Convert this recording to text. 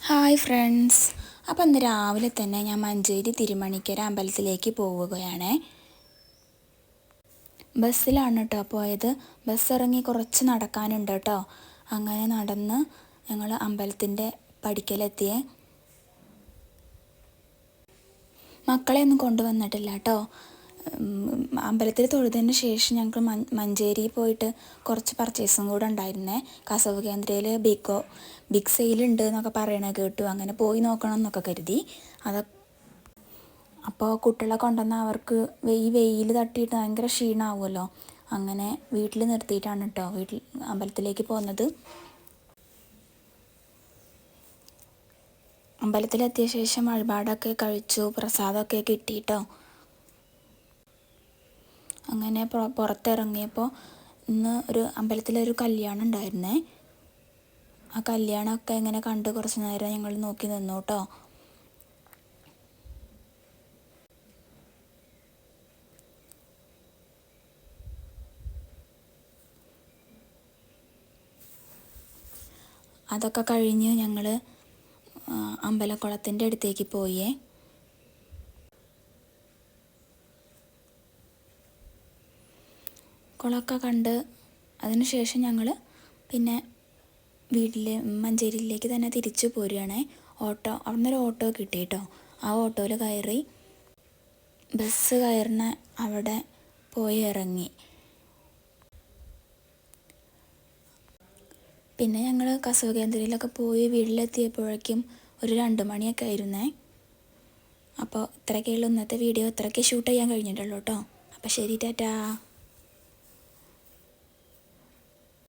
Hi friends. അപ്പോൾ ഇന്ന് രാവിലെ തന്നെ ഞാൻ മഞ്ചേരി തിരുമണിക്കര അമ്പലത്തിലേക്ക് പോവുകയാണ്. ബസ്സിലാണ് കേട്ടോ പോയത്. ബസ് ഇറങ്ങി കുറച്ച് നടക്കാനുണ്ട് കേട്ടോ. അങ്ങനെ നടന്ന് ഞങ്ങൾ അമ്പലത്തിൻ്റെ പടിക്കലെത്തിയേ. മക്കളെ ഒന്നും കൊണ്ടുവന്നിട്ടില്ല കേട്ടോ. അമ്പലത്തിൽ തൊഴുതിന് ശേഷം ഞങ്ങൾക്ക് മഞ്ചേരി പോയിട്ട് കുറച്ച് പർച്ചേസും കൂടെ ഉണ്ടായിരുന്നേ. കസവ് കേന്ദ്രയിൽ ബിഗ് സെയിലുണ്ട് എന്നൊക്കെ പറയണ കേട്ടു. അങ്ങനെ പോയി നോക്കണം എന്നൊക്കെ കരുതി. അപ്പോൾ കുട്ടികളെ കൊണ്ടുവന്ന അവർക്ക് ഈ വെയിൽ തട്ടിയിട്ട് ഭയങ്കര ക്ഷീണമാവുമല്ലോ. അങ്ങനെ വീട്ടിൽ നിർത്തിയിട്ടാണ് കേട്ടോ അമ്പലത്തിലേക്ക് പോകുന്നത്. അമ്പലത്തിലെത്തിയ ശേഷം വഴിപാടൊക്കെ കഴിച്ചു, പ്രസാദമൊക്കെ കിട്ടിയിട്ടോ. അങ്ങനെ പുറത്തിറങ്ങിയപ്പോൾ ഇന്ന് അമ്പലത്തിലൊരു കല്യാണം ഉണ്ടായിരുന്നേ. ആ കല്യാണമൊക്കെ ഇങ്ങനെ കണ്ട് കുറച്ച് നേരം ഞങ്ങൾ നോക്കി നിന്നു കേട്ടോ. അതൊക്കെ കഴിഞ്ഞ് ഞങ്ങൾ അമ്പലക്കുളത്തിൻ്റെ അടുത്തേക്ക് പോയേ. കുളമൊക്കെ കണ്ട് അതിന് ശേഷം ഞങ്ങൾ പിന്നെ മഞ്ചേരിയിലേക്ക് തന്നെ തിരിച്ചു പോരുകയാണേ. അവിടുന്ന് ഒരു ഓട്ടോ കിട്ടി കേട്ടോ. ആ ഓട്ടോയിൽ കയറി ബസ് കയറുന്ന അവിടെ പോയി ഇറങ്ങി. പിന്നെ ഞങ്ങൾ കസവ് കേന്ദ്രയിലൊക്കെ പോയി വീട്ടിലെത്തിയപ്പോഴേക്കും ഒരു 2 മണിയൊക്കെ ആയിരുന്നേ. അപ്പോൾ ഇത്രയൊക്കെയുള്ള ഇന്നത്തെ വീഡിയോ. ഇത്രയൊക്കെ ഷൂട്ട് ചെയ്യാൻ കഴിഞ്ഞിട്ടുള്ളൂ കേട്ടോ. അപ്പോൾ ശരി, ടാറ്റാ.